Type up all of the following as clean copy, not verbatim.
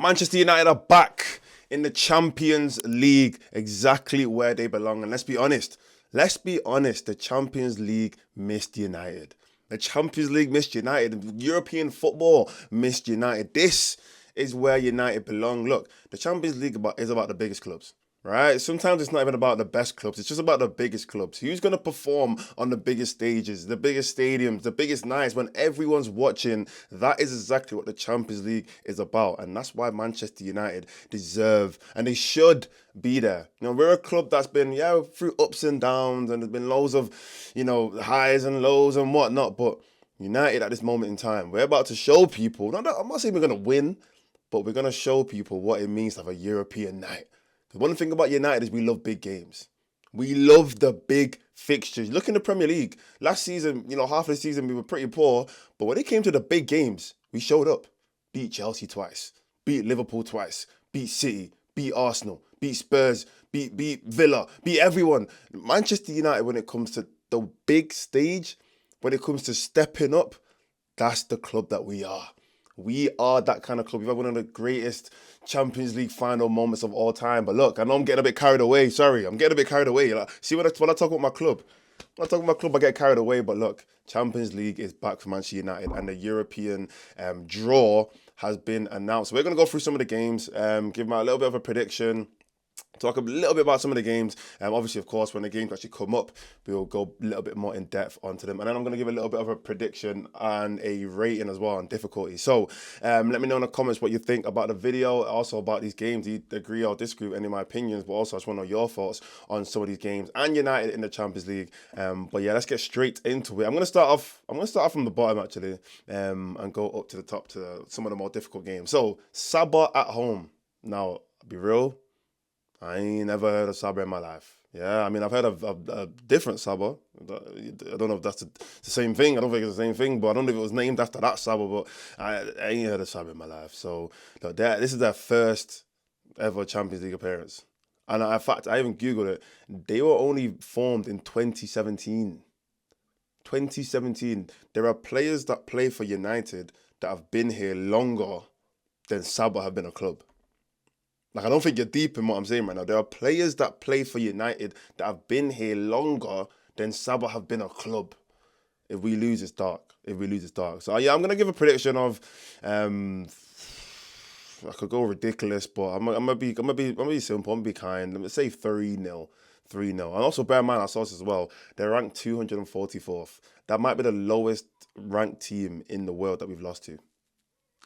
Manchester United are back in the Champions League, exactly where they belong. And let's be honest, the Champions League missed United. The Champions League missed United. European football missed United. This is where United belong. Look, the Champions League is about the biggest clubs. Right? Sometimes it's not even about the best clubs. It's just about the biggest clubs. Who's going to perform on the biggest stages, the biggest stadiums, the biggest nights when everyone's watching? That is exactly what the Champions League is about. And that's why Manchester United deserve and they should be there. You know, we're a club that's been, through ups and downs and there's been loads of, highs and lows and whatnot. But United at this moment in time, we're about to show people, I'm not saying we're going to win, but we're going to show people what it means to have a European night. The one thing about United is we love big games. We love the big fixtures. Look in the Premier League. Last season, half of the season we were pretty poor. But when it came to the big games, we showed up. Beat Chelsea twice. Beat Liverpool twice. Beat City. Beat Arsenal. Beat Spurs. Beat Villa. Beat everyone. Manchester United, when it comes to the big stage, when it comes to stepping up, that's the club that we are. We are that kind of club. We've had one of the greatest Champions League final moments of all time. But look, I know I'm getting a bit carried away. Sorry, I'm getting a bit carried away. See, when I talk about my club, I get carried away. But look, Champions League is back for Manchester United, and the European draw has been announced. So we're going to go through some of the games, give them a little bit of a prediction, talk a little bit about some of the games. Obviously, of course, when the games actually come up, we'll go a little bit more in depth onto them. And then I'm going to give a little bit of a prediction and a rating as well on difficulty. So let me know in the comments what you think about the video, also about these games. Do you agree or disagree with any of my opinions? But also, I just want to know your thoughts on some of these games and United in the Champions League. But yeah, let's get straight into it. I'm going to start off from the bottom actually, and go up to the top to some of the more difficult games. So Sabah at home. Now, I'll be real, I ain't never heard of Sabah in my life. Yeah, I mean, I've heard of a different Sabah. I don't know if that's the same thing. I don't think it's the same thing, but I don't know if it was named after that Sabah, but I ain't heard of Sabah in my life. So look, this is their first ever Champions League appearance. And in fact, I even Googled it. They were only formed in 2017. 2017. There are players that play for United that have been here longer than Sabah have been a club. Like, I don't think you're deep in what I'm saying right now. There are players that play for United that have been here longer than Sabah have been a club. If we lose, it's dark. So yeah, I'm gonna give a prediction of, I could go ridiculous, but I'm gonna be simple. I'm gonna be kind. I'm gonna say 3-0. 3-0. And also bear in mind our sources as well. They're ranked 244th. That might be the lowest ranked team in the world that we've lost to.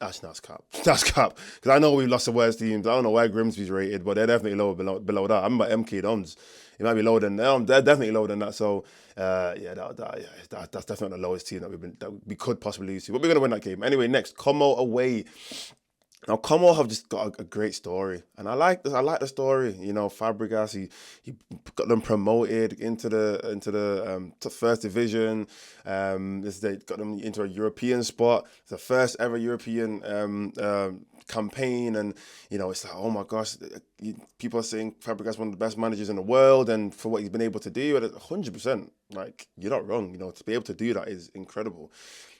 Actually, that's cap. That's cap. Because I know we've lost the worst teams. I don't know where Grimsby's rated, but they're definitely lower below that. I'm about MK Dons. It might be lower than them. They're definitely lower than that. So, that's definitely the lowest team that we could possibly lose to. But we're going to win that game. Anyway, next, Como away. Now, Como have just got a great story, and I like the story. Fabregas, he got them promoted into the to first division. They got them into a European spot. It's the first ever European campaign, and it's like, oh my gosh, people are saying Fabregas is one of the best managers in the world, and for what he's been able to do, 100%. Like, you're not wrong. To be able to do that is incredible.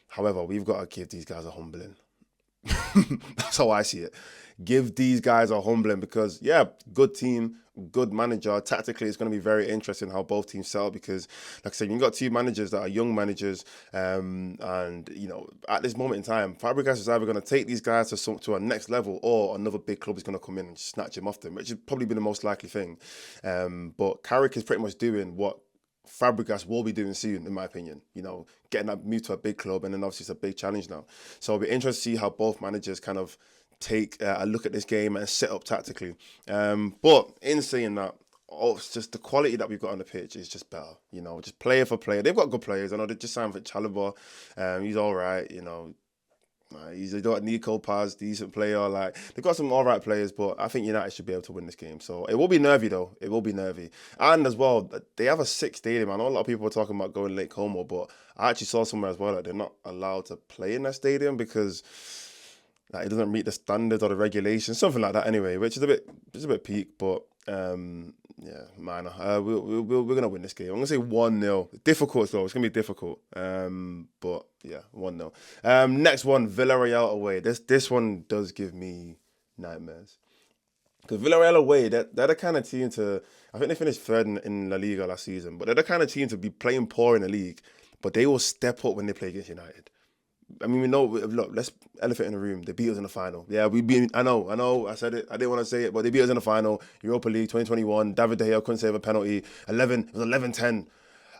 However, we've got to give these guys a humbling. That's how I see it. Give these guys a humbling because, good team, good manager. Tactically, it's going to be very interesting how both teams sell because, like I said, you've got two managers that are young managers. And, at this moment in time, Fabregas is either going to take these guys to a next level or another big club is going to come in and snatch him off them, which is probably been the most likely thing. But Carrick is pretty much doing what Fabregas will be doing soon, in my opinion. Getting that move to a big club, and then obviously it's a big challenge now. So it'll be interesting to see how both managers kind of take a look at this game and set up tactically. But in saying that, it's just the quality that we've got on the pitch is just better. Just player for player. They've got good players. I know they just signed for Chalobah. He's all right. They got Nico Paz, decent player. Like, they've got some all right players, but I think United should be able to win this game. So it will be nervy though. It will be nervy. And as well, they have a sick stadium. I know a lot of people are talking about going Lake Como, but I actually saw somewhere as well that they're not allowed to play in that stadium because it doesn't meet the standards or the regulations, something like that. Anyway, which is a bit peak, but minor. We're gonna win this game. I'm gonna say 1-0. Difficult though. It's gonna be difficult. But yeah, 1-0. Next one, Villarreal away. This one does give me nightmares. Because Villarreal away, they're the kind of team to. I think they finished third in La Liga last season, but they're the kind of team to be playing poor in the league, but they will step up when they play against United. I mean, we know. Look, let's elephant in the room. They beat us in the final. Yeah, we beat. I know. I said it. I didn't want to say it, but they beat us in the final. Europa League 2021. David De Gea couldn't save a penalty. 11. It was 11-10.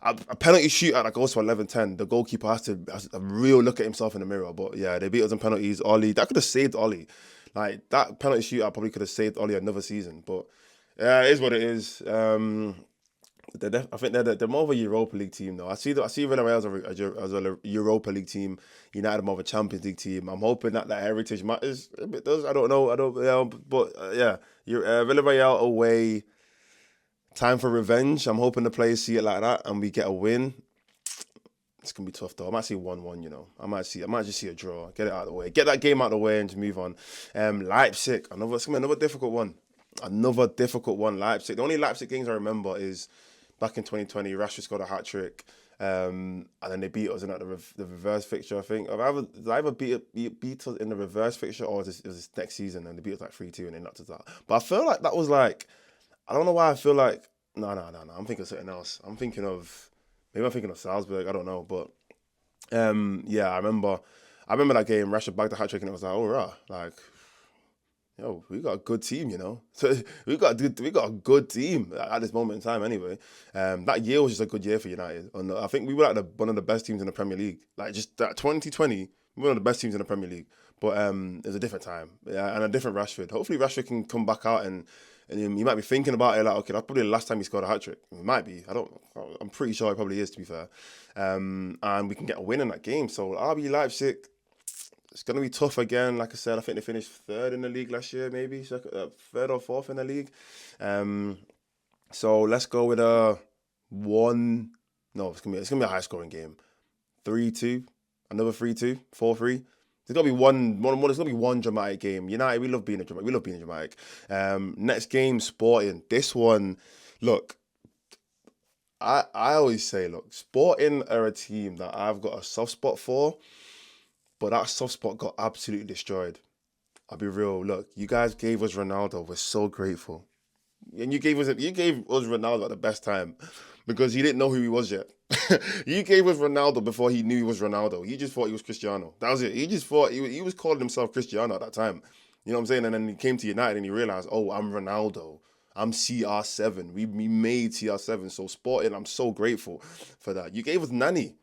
A penalty shootout that goes to 11-10. The goalkeeper has a real look at himself in the mirror. But yeah, they beat us in penalties. Ollie, that could have saved Ollie. Like that penalty shootout probably could have saved Ollie another season. But yeah, it is what it is. I think they're more of a Europa League team though. I see Villarreal as a Europa League team. United more of a Champions League team. I'm hoping that heritage matters. If it does, I don't know. I don't. Yeah, but yeah, Villarreal away. Time for revenge. I'm hoping the players see it like that and we get a win. It's gonna be tough though. I might see 1-1. I might just see a draw. Get it out of the way. Get that game out of the way and just move on. Leipzig. It's gonna be another difficult one. Leipzig. The only Leipzig games I remember is back in 2020. Rashford scored a hat trick, and then they beat us in the reverse fixture. I think they either beat us in the reverse fixture or it was this next season and they beat us like 3-2 and they knocked us out. But I feel like that was like. I don't know why I feel like no. I'm thinking of something else. I'm thinking of Salzburg. I don't know, but yeah, I remember that game. Rashford bagged the hat trick and it was like, oh rah, like, yo, we got a good team, So we got a good team at this moment in time. Anyway, that year was just a good year for United, and I think we were like one of the best teams in the Premier League. Like just that 2020, we were one of the best teams in the Premier League. But it was a different time, yeah, and a different Rashford. Hopefully, Rashford can come back out and you might be thinking about it like, okay, that's probably the last time he scored a hat trick. It might be. I'm pretty sure it probably is, to be fair. And we can get a win in that game. So RB Leipzig, it's gonna be tough again. Like I said, I think they finished third in the league last year, maybe third or fourth in the league. So let's go with a 1. No, it's gonna be a high scoring game. 3-2, another 3-2, 4-3. There's gotta be one. There's gotta be one dramatic game. United, we love being dramatic. We love being dramatic. Next game, Sporting. This one, look. I always say, look, Sporting are a team that I've got a soft spot for, but that soft spot got absolutely destroyed. I'll be real. Look, you guys gave us Ronaldo. We're so grateful, and you gave us Ronaldo at the best time because he didn't know who he was yet. You gave us Ronaldo before he knew he was Ronaldo. He just thought he was Cristiano. That was it. He just thought he was calling himself Cristiano at that time. You know what I'm saying? And then he came to United and he realized, oh, I'm Ronaldo. I'm CR7. We made CR7. So Sporting, I'm so grateful for that. You gave us Nani.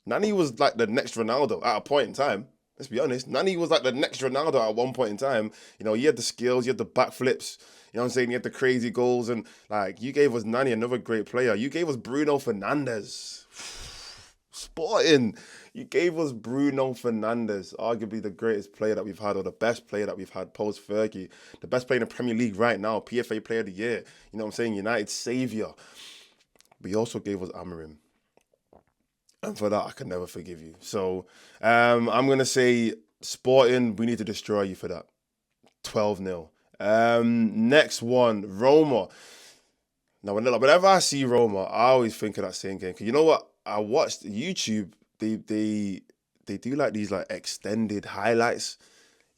Nani was like the next Ronaldo at a point in time. Let's be honest. Nani was like the next Ronaldo at one point in time. He had the skills, he had the backflips. You know what I'm saying? He had the crazy goals. And like, you gave us Nani, another great player. You gave us Bruno Fernandes. Sporting. You gave us Bruno Fernandes, arguably the greatest player that we've had, or the best player that we've had post Fergie, the best player in the Premier League right now, PFA Player of the Year. You know what I'm saying? United saviour. But you also gave us Amorim. And for that, I can never forgive you. So I'm going to say, Sporting, we need to destroy you for that. 12-0. Next one, Roma. Now, whenever I see Roma, I always think of that same game. Because you know what? I watched YouTube. They do like these like extended highlights.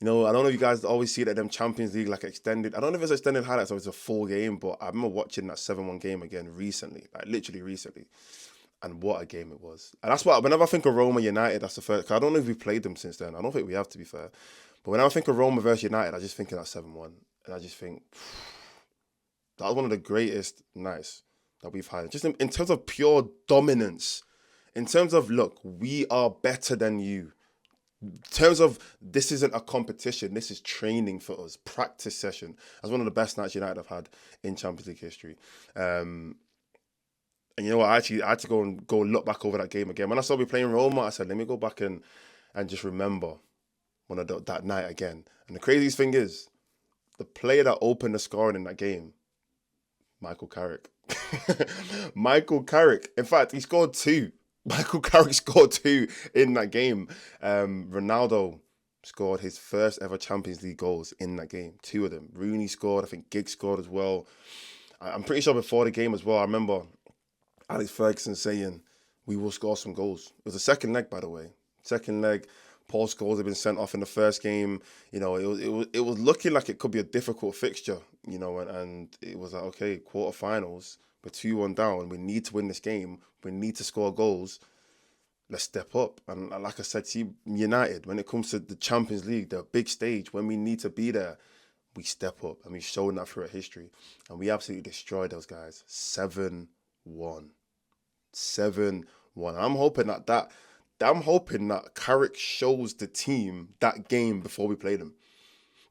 I don't know if you guys always see it at them Champions League like extended. I don't know if it's extended highlights or it's a full game, but I remember watching that 7-1 game again recently, like literally recently. And what a game it was. And that's why, whenever I think of Roma United, that's the first. Cause I don't know if we've played them since then. I don't think we have, to be fair. But whenever I think of Roma versus United, I just think of that 7-1. And I just think, that was one of the greatest nights that we've had. Just in terms of pure dominance. In terms of, look, we are better than you. In terms of, this isn't a competition. This is training for us. Practice session. That's one of the best nights United have had in Champions League history. And you know what? I had to go look back over that game again. When I saw we playing Roma, I said, let me go back and just remember that night again. And the craziest thing is, the player that opened the scoring in that game, Michael Carrick. Michael Carrick. In fact, he scored 2. Michael Carrick scored 2 in that game. Ronaldo scored his first ever Champions League goals in that game. 2 of them. Rooney scored. I think Giggs scored as well. I'm pretty sure before the game as well, I remember Alex Ferguson saying, we will score some goals. It was the second leg, by the way. Second leg, Paul Scholes had been sent off in the first game. It was looking like it could be a difficult fixture. And it was like, okay, quarterfinals, we're 2-1 down. We need to win this game. We need to score goals. Let's step up. And like I said, Team United, when it comes to the Champions League, the big stage, when we need to be there, we step up. And we've shown that throughout history. And we absolutely destroyed those guys. 7-1. 7-1. I'm hoping that Carrick shows the team that game before we play them.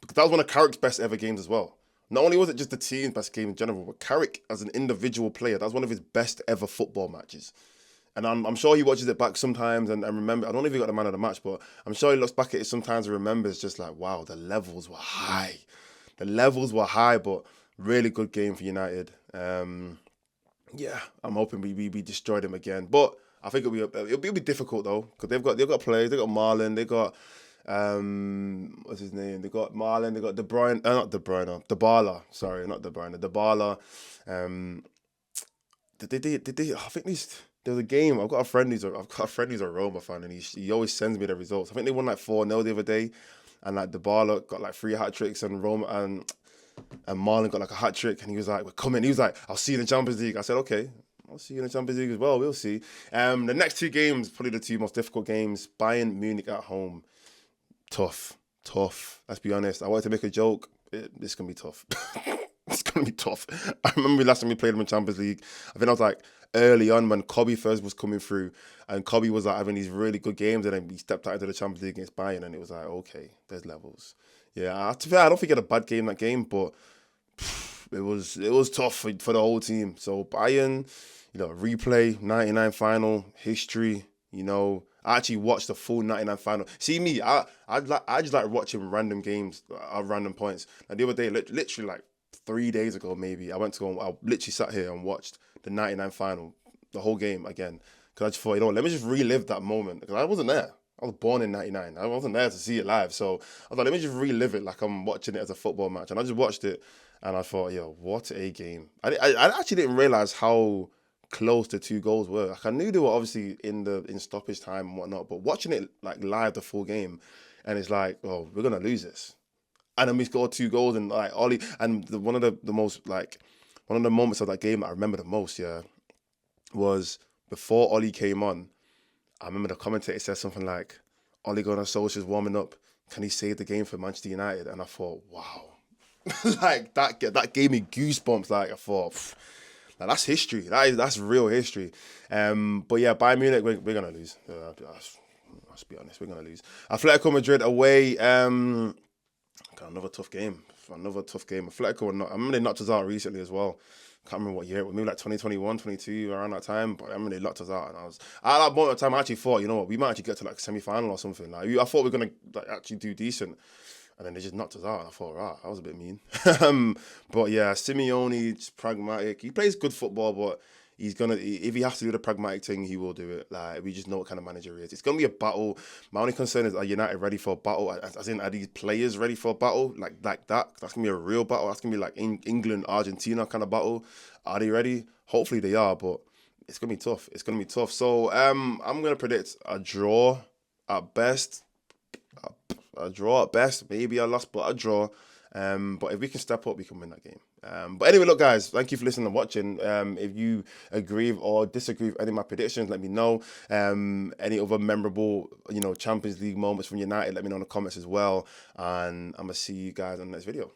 Because that was one of Carrick's best ever games as well. Not only was it just the team's best game in general, but Carrick as an individual player, that was one of his best ever football matches. And I'm sure he watches it back sometimes and remember, I don't know if he got the man of the match, but I'm sure he looks back at it sometimes and remembers just like, wow, the levels were high. But really good game for United. I'm hoping we destroy them again. But I think it'll be difficult though, because they've got players, they got Marlon, they got what's his name? They got Marlon, they got Dybala. Sorry, not De Bruyne, Dybala. I think there was a game. I've got a friend who's a Roma fan, and he always sends me the results. I think they won like 4-0 the other day, and like Dybala got like 3 hat tricks, and Roma and Marlon got like a hat trick, and he was like, "We're coming." He was like, "I'll see you in the Champions League." I said, "Okay, I'll see you in the Champions League as well. We'll see." The next 2 games, probably the 2 most difficult games. Bayern Munich at home, tough. Let's be honest. I wanted to make a joke. It's gonna be tough. It's gonna be tough. I remember last time we played them in Champions League. I think I was like early on when Kobe first was coming through, and Kobe was like having these really good games, and then he stepped out into the Champions League against Bayern, and it was like, okay, there's levels. Yeah, to be fair, I don't think he had a bad game that game, but it was tough for the whole team. So Bayern, replay 99 final history. I actually watched the full 99 final. See me, I just like watching random games at random points. Like the other day, literally like 3 days ago, maybe I literally sat here and watched the 99 final, the whole game again, because I just thought, let me just relive that moment, because I wasn't there. I was born in 99. I wasn't there to see it live. So I was like, let me just relive it like I'm watching it as a football match. And I just watched it and I thought, what a game. I actually didn't realize how close the 2 goals were. Like I knew they were obviously in stoppage time and whatnot, but watching it like live the full game, and it's like, oh, we're going to lose this. And then we scored 2 goals, and like Ollie, and one of the moments of that game that I remember the most, was before Ollie came on. I remember the commentator said something like, Ole Gunnar Solskjaer's warming up. Can he save the game for Manchester United? And I thought, wow. Like, that gave me goosebumps. Like, I thought, now that's history. That's real history. But yeah, Bayern Munich, we're going to lose. Let's be honest, we're going to lose. Atletico Madrid away. Got another tough game. Atletico, I remember they knocked us out recently as well. Can't remember what year it was, maybe like 2021, 22, around that time. But I remember they locked us out, and at that moment of time, I actually thought, we might actually get to like semi-final or something. Like I thought we were gonna like actually do decent, and then they just knocked us out. And I thought, right, that was a bit mean. But yeah, Simeone, just pragmatic. He plays good football, but if he has to do the pragmatic thing, he will do it. Like, we just know what kind of manager he is. It's gonna be a battle. My only concern is, are United ready for a battle? As in, are these players ready for a battle? Like that? That's gonna be a real battle. That's gonna be like England, Argentina kind of battle. Are they ready? Hopefully they are, but it's gonna be tough. So I'm gonna predict a draw at best. Maybe a loss, but a draw. But if we can step up, we can win that game. But anyway, look, guys, thank you for listening and watching. If you agree or disagree with any of my predictions, let me know. Any other memorable, Champions League moments from United, let me know in the comments as well. And I'm going to see you guys on the next video.